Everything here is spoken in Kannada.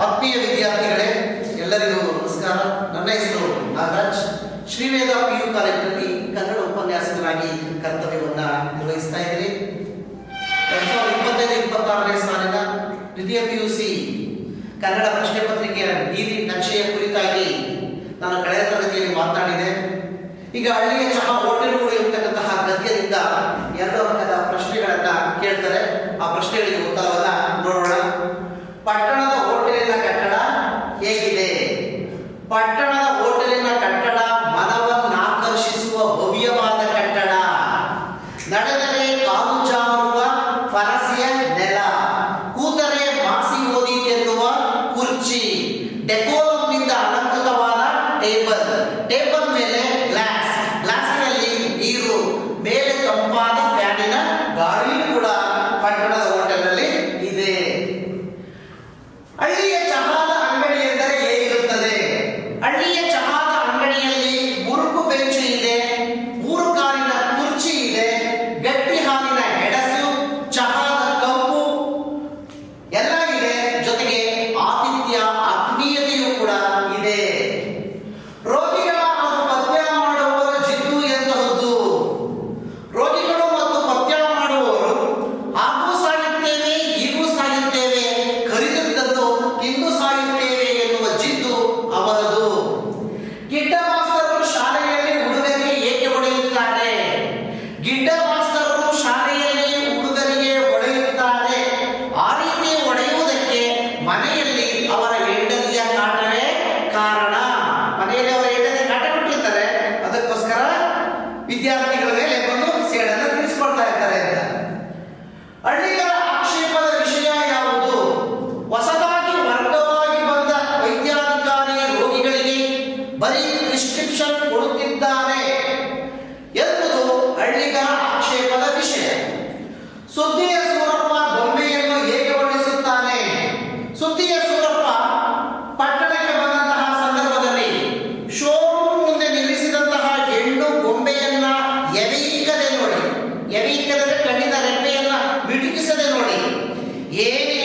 ಆತ್ಮೀಯ ವಿದ್ಯಾರ್ಥಿಗಳೇ, ಎಲ್ಲರಿಗೂ ನಮಸ್ಕಾರ. ನನ್ನ ಹೆಸರು ನಾಗರಾಜ್. ಶ್ರೀವೇದ PU ಕಾಲೇಜಿನಲ್ಲಿ ಕನ್ನಡ ಉಪನ್ಯಾಸಕರಾಗಿ ಕರ್ತವ್ಯವನ್ನು ನಿರ್ವಹಿಸ್ತಾ ಇದ್ದೀನಿ. 2025-26ನೇ ಸಾಲಿನ ದ್ವಿತೀಯ PUC ಕನ್ನಡ ಪ್ರಶ್ನೆ ಪತ್ರಿಕೆಯ ನೀತಿ ನಕ್ಷೆಯ ಕುರಿತಾಗಿ ನಾನು ಕಳೆದ ತರಗತಿಯಲ್ಲಿ ಮಾತನಾಡಿದೆ. ಈಗ ಹಳ್ಳಿಯ ಚಹಾ ಹೋಟೆಲ್ಗಳು ಇರತಕ್ಕಂತಹ ಗದ್ಯದಿಂದ 2 ಅಂಕದ ಪ್ರಶ್ನೆಗಳನ್ನ ಕೇಳ್ತಾರೆ. ಆ ಪ್ರಶ್ನೆಗಳಿಗೆ ಉತ್ತರವನ್ನ ನೋಡೋಣ. ಪಟ್ಟಣದ ಹೋಟೆಲಿನ ಕಟ್ಟಡ ಹೇಗಿದೆ? ಪಟ್ಟಣದ ಹೋಟೆಲಿನ ಕಟ್ಟಡ ಮನವನ್ನಾಕರ್ಷಿಸುವ ಭವ್ಯವಾದ ಕಟ್ಟಡ. ನಡೆದರೆ ಕಾಲು ಜಾರುವ ಫರಸಿಯ ನೆಲ, ಕೂತರೆ ಮಾಸಿ ಓದಿತೆನ್ನುವ ಕುರ್ಚಿ, ಡೆಕೋರಮ್ನಿಂದ ಅಲಂಕೃತವಾದ ಟೇಬಲ್ ಮೇಲೆ ಗ್ಲಾಸಿನಲ್ಲಿ ನೀರು, ಮೇಲೆ ತಂಪಾದ ಫ್ಯಾನಿನ ಗಾಳಿ ಕೂಡ ಪಟ್ಟಣದ ಹೋಟೆಲ್ನಲ್ಲಿ ಇದೆ. ಹಳ್ಳಿಯ ಚಹಾದ ಅಂಗಡಿ ಎಂದರೆ ಹೇಗಿರುತ್ತದೆ? ಹಳ್ಳಿಯ ಚಹಾದ ಅಂಗಡಿಯಲ್ಲಿ ಮುರುಕು ಬೆಂಚು ಇದೆ, 3 ಕಾಲಿನ ಕುರ್ಚಿ ಇದೆ, ಗಟ್ಟಿ ಹಾಲಿನ ಹೆಡಸು, ಚಹಾದ ಕಪ್ಪು ಎಲ್ಲ ಇದೆ. ಜೊತೆಗೆ ಆತಿಥ್ಯ ಆತ್ಮೀಯತೆಯೂ ಕೂಡ ಇದೆ. ರೋಗಿಗಳ ಹಾಗೂ ಪಥ್ಯ ಮಾಡುವವರ ಜಿದ್ದು ಎಂತಹದ್ದು? ರೋಗಿಗಳು ಮತ್ತು ಪಥ್ಯ ಮಾಡುವವರು ಹಾಗೂ ಸಾಯುತ್ತೇವೆ, ಹೀಗೂ ಸಾಯುತ್ತೇವೆ, ಕರಿದದ್ದನ್ನು ತಿಂದು ಸಾಯುತ್ತೇವೆ ಎನ್ನುವ ಜಿದ್ದು ಅವರದು. ಗಿಡ್ಡ ಮಾಸ್ತರರು ಶಾಲೆಯಲ್ಲಿ ಹುಡುಗರಿಗೆ ಏಕೆ ಹೊಡೆಯುತ್ತಾರೆ? ಗಿಡ್ಡ ಮಾಸ್ತರರು ಶಾಲೆಯಲ್ಲಿ ಹುಡುಗರಿಗೆ ಹೊಡೆಯುತ್ತಾರೆ. ಆ ರೀತಿ ಹೊಡೆಯುವುದಕ್ಕೆ ಮನೆಯಲ್ಲಿ ಅವರ ಹೆಂಡತಿಯ ಕಾಟವೇ ಕಾರಣ. ಮನೆಯಲ್ಲಿ ಅವರ ಹೆಂಡತಿ ಕಾಟ ಕೊಟ್ಟಿರ್ತಾರೆ, ಅದಕ್ಕೋಸ್ಕರ ವಿದ್ಯಾರ್ಥಿಗಳ ಮೇಲೆ ಬಂದು ಸೇಡನ್ನು ತಿಳಿಸ್ಕೊಳ್ತಾ ಇರ್ತಾರೆ ಅಂತ. ಹಳ್ಳಿಗಳ ಆಕ್ಷೇಪದ ವಿಷಯ ಯಾವುದು? ಹೊಸದಾಗಿ ವರ್ಗವಾಗಿ ಬಂದ ವೈದ್ಯಾಧಿಕಾರಿ ರೋಗಿಗಳಿಗೆ ಬರೀ ಪ್ರಿಸ್ಕ್ರಿಪ್ಷನ್ ಕೊಡುತ್ತಿದ್ದಾರೆ ಎಂಬುದು ಹಳ್ಳಿಗರ ಆಕ್ಷೇಪದ ವಿಷಯ. ಸುದ್ದಿಯ ಸೂರಪ್ಪ ಗೊಂಬೆಯನ್ನು ಹೇಗೆ ವರ್ಣಿಸುತ್ತಾನೆ? ಸುದ್ದಿಯ ಸೂರಪ್ಪ ಪಟ್ಟಣಕ್ಕೆ ಬಂದಂತಹ ಸಂದರ್ಭದಲ್ಲಿ ಶೋರೂಮ್ ಮುಂದೆ ನಿಲ್ಲಿಸಿದಂತಹ ಹೆಣ್ಣು ಗೊಂಬೆಯನ್ನ ಎವೆಯಿಕ್ಕದೆ ನೋಡಿ, ಎವೆಯಿಕ್ಕದರೆ ಕಣ್ಣಿನ ರೆಪ್ಪೆಯನ್ನ ಮಿಟುಕಿಸದೆ ನೋಡಿ, ಏನೇ